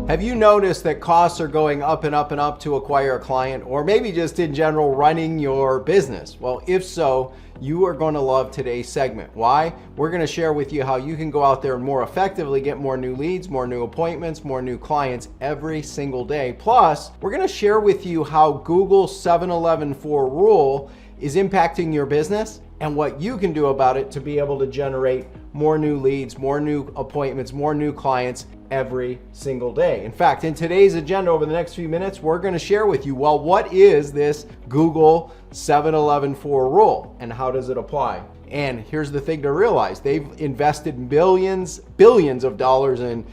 Have you noticed that costs are going up and up and up to acquire a client, or maybe just in general running your business? Well, if so, you are going to love today's segment. Why? We're going to share with you how you can go out there and more effectively get more new leads, more new appointments, more new clients every single day. Plus, we're going to share with you how Google's 7-11-4 rule is impacting your business and what you can do about it to be able to generate more new leads, more new appointments, more new clients every single day. In fact, in today's agenda over the next few minutes, we're going to share with you, well, what is this Google 7-11-4 rule and how does it apply? And here's the thing to realize, they've invested billions of dollars in,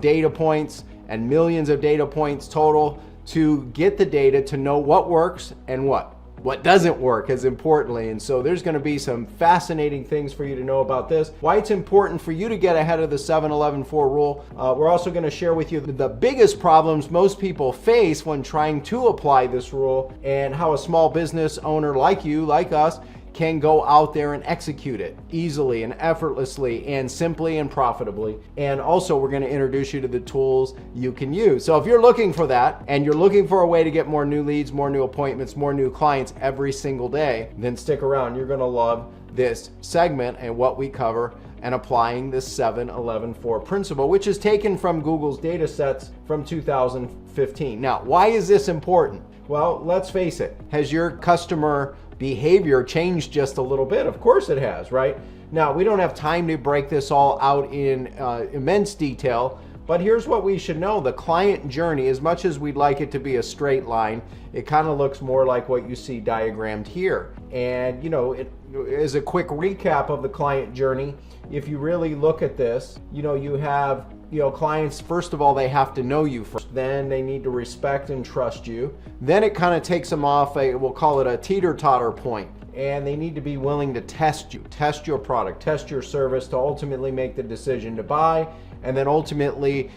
data points and millions of data points total to get the data to know what works and what doesn't work, as importantly. And so there's going to be some fascinating things for you to know about this, why it's important for you to get ahead of the 7-11-4 rule. We're also going to share with you the biggest problems most people face when trying to apply this rule and how a small business owner like you, like us, can go out there and execute it easily and effortlessly and simply and profitably. And also we're going to introduce you to the tools you can use. So if you're looking for that and you're looking for a way to get more new leads, more new appointments, more new clients every single day, then stick around. You're going to love this segment and what we cover and applying the 7-11-4 principle, which is taken from Google's data sets from 2015. Now, why is this important? Well, let's face it. Has your customer behavior changed just a little bit? Of course it has, right? Now, we don't have time to break this all out in immense detail, but here's what we should know. The client journey, as much as we'd like it to be a straight line, it kind of looks more like what you see diagrammed here. And, as a quick recap of the client journey, if you really look at this, you have clients, first of all, they have to know you first. Then they need to respect and trust you. Then it kind of takes them off we'll call it a teeter-totter point. And they need to be willing to test you, test your product, test your service to ultimately make the decision to buy. And then ultimately,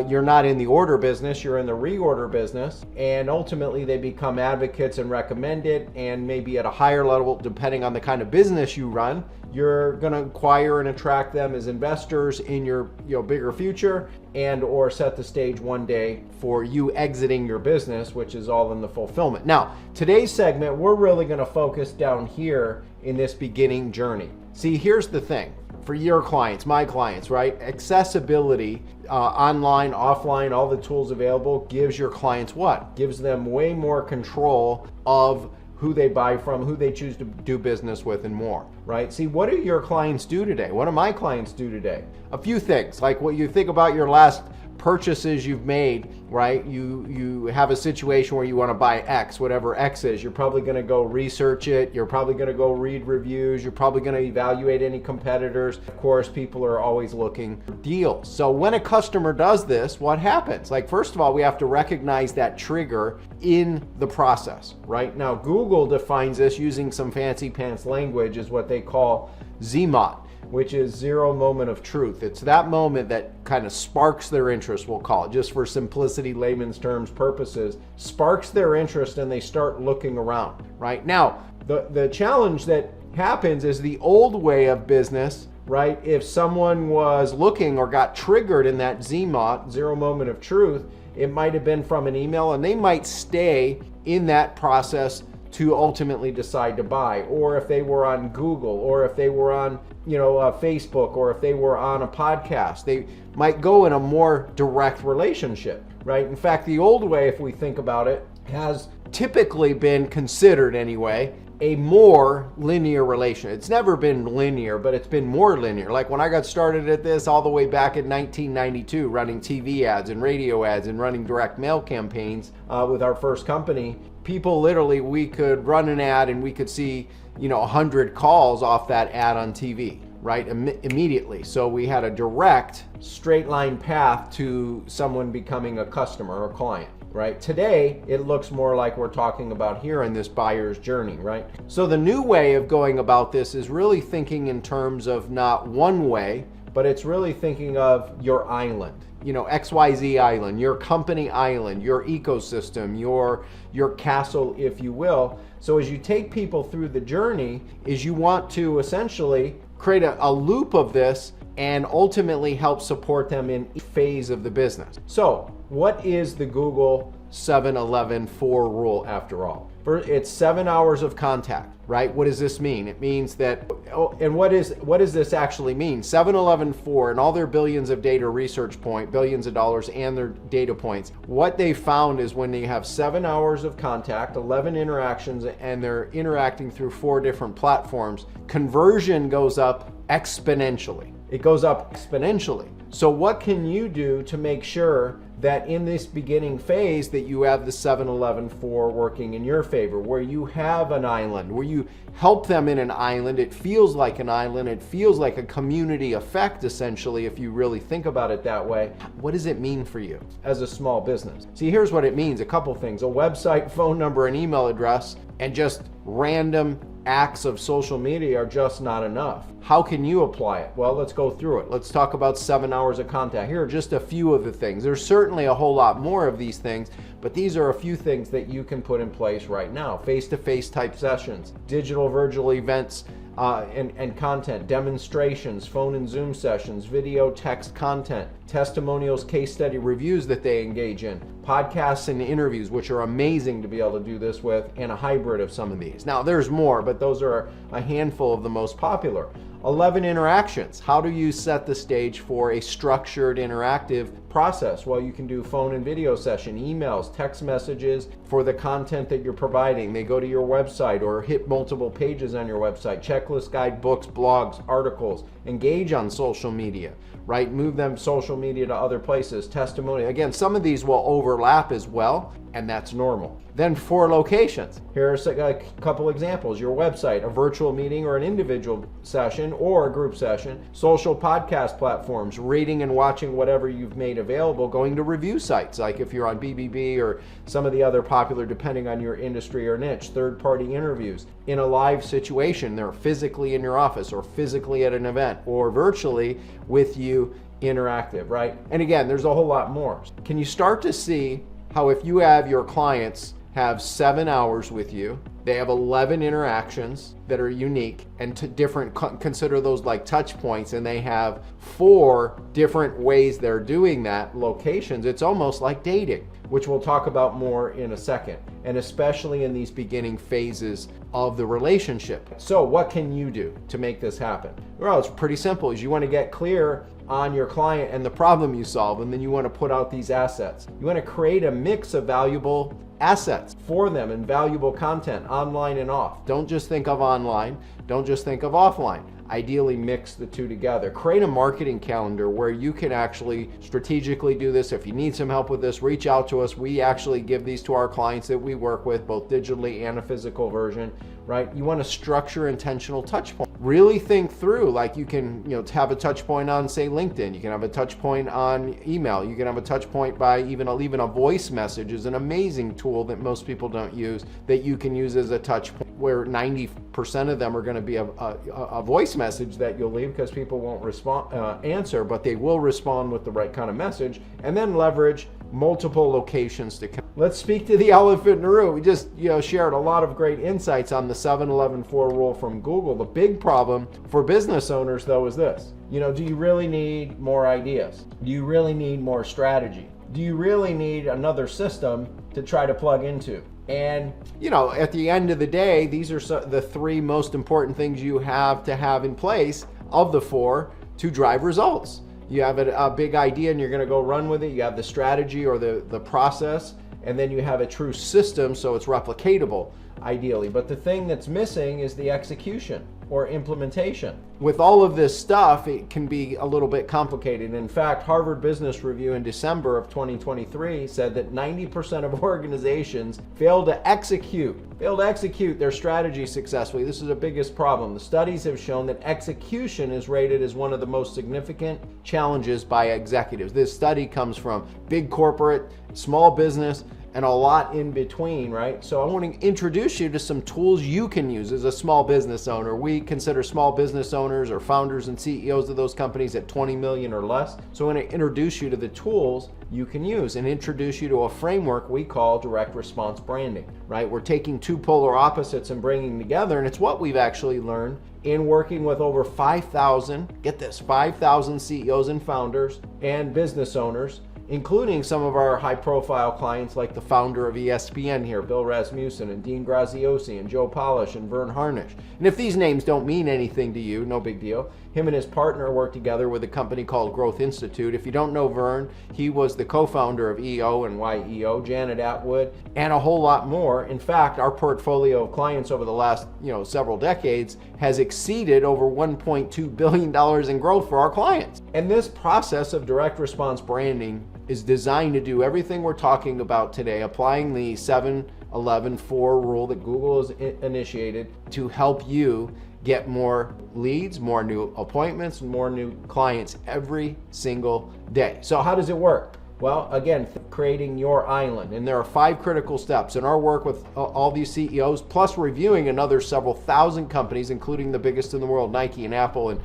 you're not in the order business, you're in the reorder business. And ultimately they become advocates and recommend it. And maybe at a higher level, depending on the kind of business you run, you're going to acquire and attract them as investors in your bigger future, and or set the stage one day for you exiting your business, which is all in the fulfillment. Now, today's segment, we're really going to focus down here in this beginning journey. See, here's the thing. For your clients, my clients, right? Accessibility, online, offline, all the tools available gives your clients what? Gives them way more control of who they buy from, who they choose to do business with, and more, right? See, what do your clients do today? What do my clients do today? A few things, like what you think about your last purchases you've made, right? You have a situation where you want to buy X, whatever X is. You're probably going to go research it. You're probably going to go read reviews. You're probably going to evaluate any competitors. Of course, people are always looking for deals. So when a customer does this, what happens? Like, first of all, we have to recognize that trigger in the process, right? Now, Google defines this using some fancy pants language as what they call ZMOT, which is zero moment of truth. It's that moment that kind of sparks their interest, we'll call it, just for simplicity, layman's terms purposes, sparks their interest and they start looking around, right? Now, the challenge that happens is the old way of business, right? If someone was looking or got triggered in that ZMOT, zero moment of truth, it might have been from an email and they might stay in that process to ultimately decide to buy. Or if they were on Google, or if they were on Facebook, or if they were on a podcast, they might go in a more direct relationship, right? In fact, the old way, if we think about it, has typically been considered anyway a more linear relation. It's never been linear, but it's been more linear. Like when I got started at this all the way back in 1992, running TV ads and radio ads and running direct mail campaigns with our first company, people literally, we could run an ad and we could see 100 calls off that ad on TV, right? Immediately. So we had a direct straight line path to someone becoming a customer or client, right? Today, it looks more like we're talking about here in this buyer's journey, right? So the new way of going about this is really thinking in terms of not one way, but it's really thinking of your island. XYZ island, your company island, your ecosystem, your castle, if you will. So as you take people through the journey, is you want to essentially create a loop of this and ultimately help support them in each phase of the business. So, what is the Google 7-11-4 rule after all? It's 7 hours of contact, right? What does this mean? It means that, and what does this actually mean? 7-11-4 and all their billions of data research billions of dollars and their data points, what they found is when they have 7 hours of contact, 11 interactions, and they're interacting through 4 different platforms, conversion goes up exponentially. It goes up exponentially. So what can you do to make sure that in this beginning phase that you have the 7-11-4 working in your favor, where you have an island, where you help them in an island? It feels like an island. It feels like a community effect, essentially, if you really think about it that way. What does it mean for you as a small business? See, here's what it means. A couple things: a website, phone number, and email address, and just random acts of social media are just not enough. How can you apply it? Well, let's go through it. Let's talk about 7 hours of contact. Here are just a few of the things. There's certainly a whole lot more of these things, but these are a few things that you can put in place right now. Face-to-face type sessions, digital virtual events, and content, demonstrations, phone and Zoom sessions, video, text content, testimonials, case study reviews that they engage in, podcasts and interviews, which are amazing to be able to do this with, and a hybrid of some of these. Now, there's more, but those are a handful of the most popular. 11 interactions. How do you set the stage for a structured interactive process? Well, you can do phone and video session, emails, text messages for the content that you're providing. They go to your website or hit multiple pages on your website, checklist, guide, books, blogs, articles, engage on social media, right? Move them social media to other places, testimony. Again, some of these will overlap as well, and that's normal. Then 4 locations. Here's a couple examples. Your website, a virtual meeting or an individual session or a group session, social podcast platforms, reading and watching whatever you've made available, going to review sites, like if you're on BBB or some of the other popular, depending on your industry or niche, third-party interviews. In a live situation, they're physically in your office or physically at an event or virtually with you interactive, right? And again, there's a whole lot more. Can you start to see how if you have your clients have 7 hours with you, they have 11 interactions that are unique and to different, consider those like touch points, and they have 4 different ways they're doing that, locations, it's almost like dating, which we'll talk about more in a second, and especially in these beginning phases of the relationship. So what can you do to make this happen? Well, it's pretty simple. You want to get clear on your client and the problem you solve, and then you want to put out these assets. You want to create a mix of valuable assets for them and valuable content online and off. Don't just think of online, don't just think of offline. Ideally mix the two together. Create a marketing calendar where you can actually strategically do this. If you need some help with this, reach out to us. We actually give these to our clients that we work with, both digitally and a physical version, right? You want to structure intentional touch points. Really think through, like you can, have a touch point on, say, LinkedIn. You can have a touch point on email. You can have a touch point by even a voice message is an amazing tool that most people don't use, that you can use as a touch point, where 90% of them are going to be a voice message that you'll leave because people won't answer, but they will respond with the right kind of message, and then leverage multiple locations to come. Let's speak to the elephant in the room. We just shared a lot of great insights on the 7-11-4 rule from Google. The big problem for business owners, though, is this. Do you really need more ideas? Do you really need more strategy? Do you really need another system to try to plug into? And, at the end of the day, these are the 3 most important things you have to have in place of the 4 to drive results. You have a big idea and you're going to go run with it. You have the strategy or the process, and then you have a true system, so it's replicatable, ideally. But the thing that's missing is the execution or implementation. With all of this stuff, it can be a little bit complicated. In fact, Harvard Business Review in December of 2023 said that 90% of organizations fail to execute their strategy successfully. This is the biggest problem. The studies have shown that execution is rated as one of the most significant challenges by executives. This study comes from big corporate, small business, and a lot in between, right? So I want to introduce you to some tools you can use as a small business owner. We consider small business owners or founders and CEOs of those companies at 20 million or less. So I want to introduce you to the tools you can use and introduce you to a framework we call direct response branding, right? We're taking 2 polar opposites and bringing together, and it's what we've actually learned in working with over 5,000, get this, 5,000 CEOs and founders and business owners, including some of our high-profile clients like the founder of ESPN here, Bill Rasmussen, and Dean Graziosi, and Joe Polish, and Vern Harnish. And if these names don't mean anything to you, no big deal. Him and his partner work together with a company called Growth Institute. If you don't know Vern, he was the co-founder of EO and YEO, Janet Atwood, and a whole lot more. In fact, our portfolio of clients over the last several decades has exceeded over $1.2 billion in growth for our clients. And this process of direct response branding is designed to do everything we're talking about today, applying the 7-11-4 rule that Google has initiated to help you get more leads, more new appointments, and more new clients every single day. So how does it work? Well, again, creating your island. And there are 5 critical steps. In our work with all these CEOs, plus reviewing another several thousand companies, including the biggest in the world, Nike and Apple and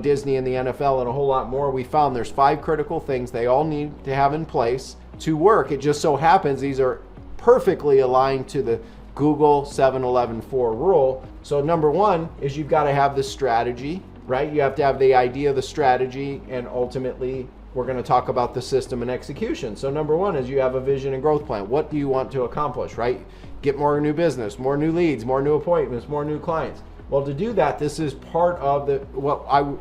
Disney and the NFL and a whole lot more, we found there's 5 critical things they all need to have in place to work. It just so happens these are perfectly aligned to the Google 7-11-4 rule. So number 1 is you've got to have the strategy, right? You have to have the idea, the strategy, and ultimately we're going to talk about the system and execution. So number 1 is you have a vision and growth plan. What do you want to accomplish, right? Get more new business, more new leads, more new appointments, more new clients. Well, to do that, this is part of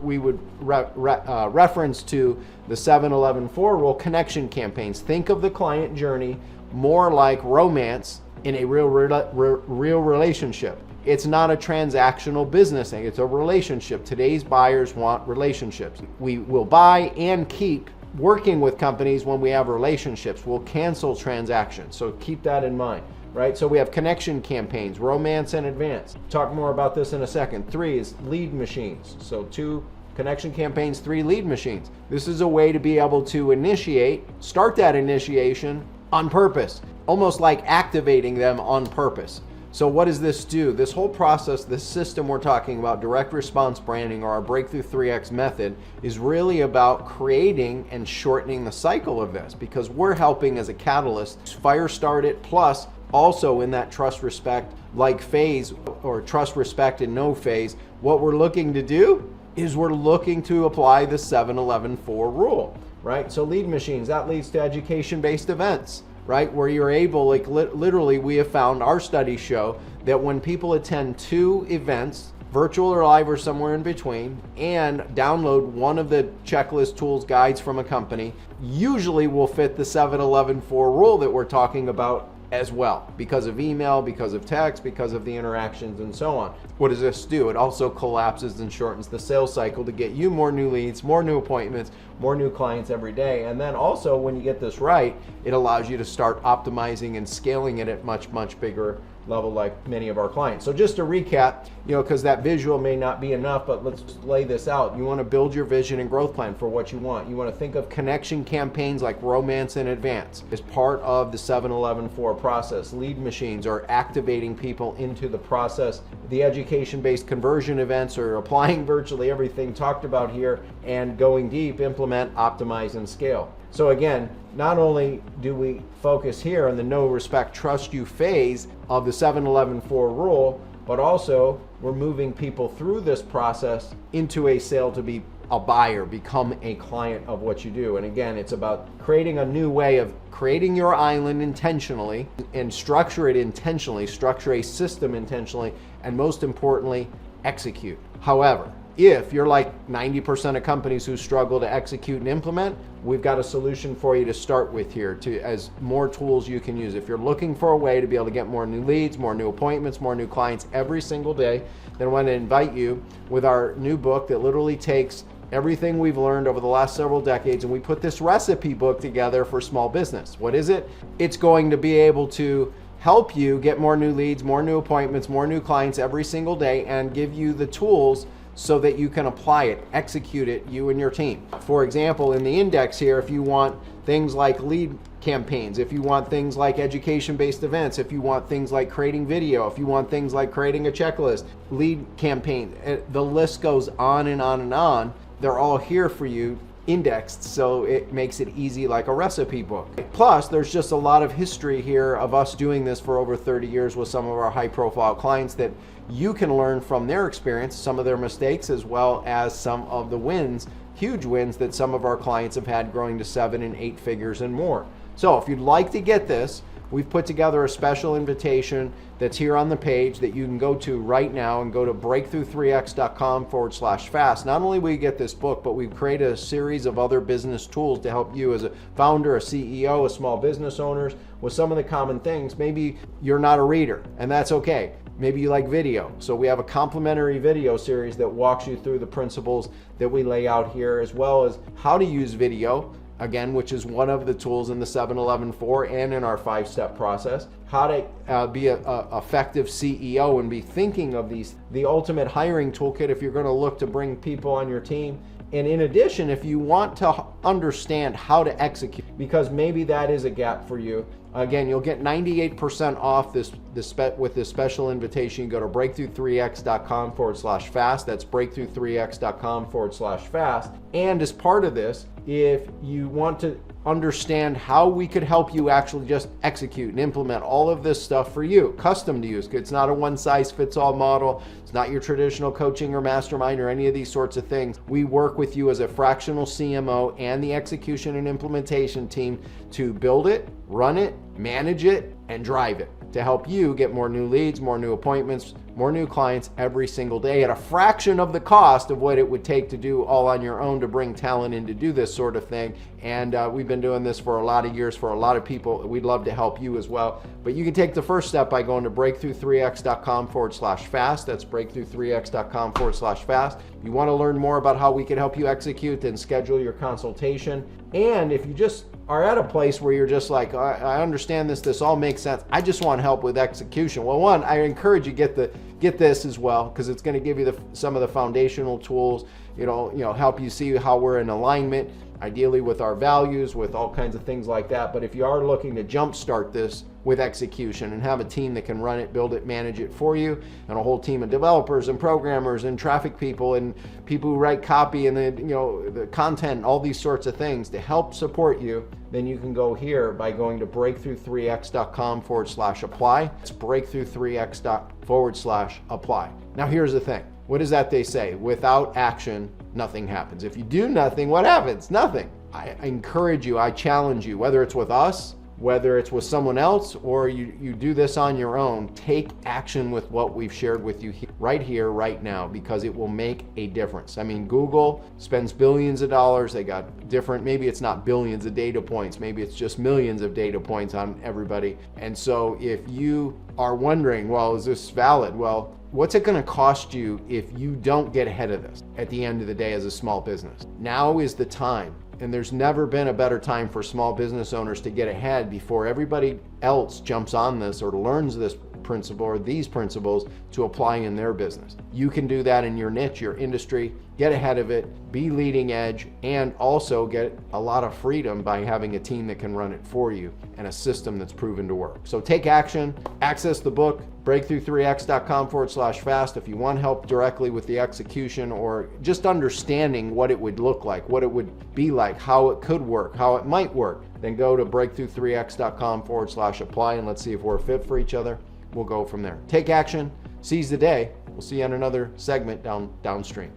we would reference to the 7-11-4 rule, connection campaigns. Think of the client journey more like romance in a real relationship. It's not a transactional business thing. It's a relationship. Today's buyers want relationships. We will buy and keep working with companies when we have relationships. We'll cancel transactions. So keep that in mind, right? So we have connection campaigns, romance and advance. Talk more about this in a second. 3 is lead machines. So 2 connection campaigns, 3 lead machines. This is a way to be able to start that initiation on purpose, almost like activating them on purpose. So what does this do? This whole process, this system we're talking about, direct response branding, or our Breakthrough 3X method, is really about creating and shortening the cycle of this, because we're helping as a catalyst fire start it, plus also in that trust, respect, like phase, or trust, respect, and know phase. What we're looking to do is we're looking to apply the 7-11-4 rule, right? So lead machines, that leads to education-based events, right? Where you're able, literally, we have found, our studies show that when people attend 2 events, virtual or live or somewhere in between, and download one of the checklist tools guides from a company, usually will fit the 7-11-4 rule that we're talking about as well, because of email, because of text, because of the interactions, and so on. What does this do? It also collapses and shortens the sales cycle to get you more new leads, more new appointments, more new clients every day. And then also, when you get this right, it allows you to start optimizing and scaling it at much, much bigger level, like many of our clients. So just to recap, because that visual may not be enough, but let's lay this out. You want to build your vision and growth plan for what you want. You want to think of connection campaigns like romance and advance as part of the 7-11-4 process. Lead machines are activating people into the process. The education-based conversion events are applying virtually everything talked about here and going deep, implement, optimize, and scale. So again, not only do we focus here on the know, respect, trust you phase of the 7-11-4 rule, but also we're moving people through this process into a sale to be a buyer, become a client of what you do. And again, it's about creating a new way of creating your island intentionally and structure it intentionally, structure a system intentionally, and most importantly, execute. However, if you're like 90% of companies who struggle to execute and implement, we've got a solution for you to start with here, as more tools you can use. If you're looking for a way to be able to get more new leads, more new appointments, more new clients every single day, then I want to invite you with our new book that literally takes everything we've learned over the last several decades, and we put this recipe book together for small business. What is it? It's going to be able to help you get more new leads, more new appointments, more new clients every single day, and give you the tools so that you can apply it, execute it, you and your team. For example, in the index here, if you want things like lead campaigns, if you want things like education-based events, if you want things like creating video, if you want things like creating a checklist, lead campaign, the list goes on and on and on. They're all here for you indexed so it makes it easy like a recipe book. Plus, there's just a lot of history here of us doing this for over 30 years with some of our high profile clients that you can learn from their experience, some of their mistakes, as well as some of the wins, huge wins that some of our clients have had growing to 7 and 8 figures and more. So if you'd like to get this, we've put together a special invitation that's here on the page that you can go to right now and go to breakthrough3x.com/fast. Not only will you get this book, but we've created a series of other business tools to help you as a founder, a CEO, a small business owners with some of the common things. Maybe you're not a reader, and that's okay. Maybe you like video. So we have a complimentary video series that walks you through the principles that we lay out here, as well as how to use video, again, which is one of the tools in the 7-11-4 and in our 5-step process. How to be an effective CEO and be thinking of the ultimate hiring toolkit if you're going to look to bring people on your team. And in addition, if you want to understand how to execute, because maybe that is a gap for you, again, you'll get 98% off with this special invitation. You go to breakthrough3x.com/fast. That's breakthrough3x.com/fast. And as part of this, if you want to understand how we could help you actually just execute and implement all of this stuff for you, custom to you. It's not a one-size-fits-all model. It's not your traditional coaching or mastermind or any of these sorts of things. We work with you as a fractional CMO and the execution and implementation team to build it, run it, manage it, and drive it to help you get more new leads, more new appointments, more new clients every single day at a fraction of the cost of what it would take to do all on your own to bring talent in to do this sort of thing. And we've been doing this for a lot of years for a lot of people. We'd love to help you as well. But you can take the first step by going to breakthrough3x.com/fast. That's breakthrough3x.com/fast. If you want to learn more about how we can help you execute, then schedule your consultation. And if you just are at a place where you're just like, I understand this all makes sense, I just want help with execution. Well, one, I encourage you get this as well, because it's going to give you some of the foundational tools, help you see how we're in alignment, ideally with our values, with all kinds of things like that. But if you are looking to jumpstart this with execution and have a team that can run it, build it, manage it for you, and a whole team of developers and programmers and traffic people and people who write copy and the content, all these sorts of things to help support you, then you can go here by going to breakthrough3x.com/apply. It's breakthrough3x.com/apply. Now here's the thing. What is that they say? Without action, nothing happens. If you do nothing, what happens? Nothing. I encourage you, I challenge you, whether it's with us, whether it's with someone else, or you do this on your own, take action with what we've shared with you here, right now, because it will make a difference. I mean, Google spends billions of dollars. They got different, maybe it's not billions of data points, maybe it's just millions of data points on everybody. And so if you are wondering, well, is this valid? Well, what's it going to cost you if you don't get ahead of this at the end of the day as a small business? Now is the time. And there's never been a better time for small business owners to get ahead before everybody else jumps on this or learns this principle or these principles to apply in their business. You can do that in your niche, your industry, get ahead of it, be leading edge, and also get a lot of freedom by having a team that can run it for you and a system that's proven to work. So take action, access the book, breakthrough3x.com/fast. If you want help directly with the execution or just understanding what it would look like, what it would be like, how it could work, how it might work, then go to breakthrough3x.com/apply and let's see if we're a fit for each other. We'll go from there. Take action, seize the day. We'll see you on another segment downstream.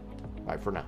Bye for now.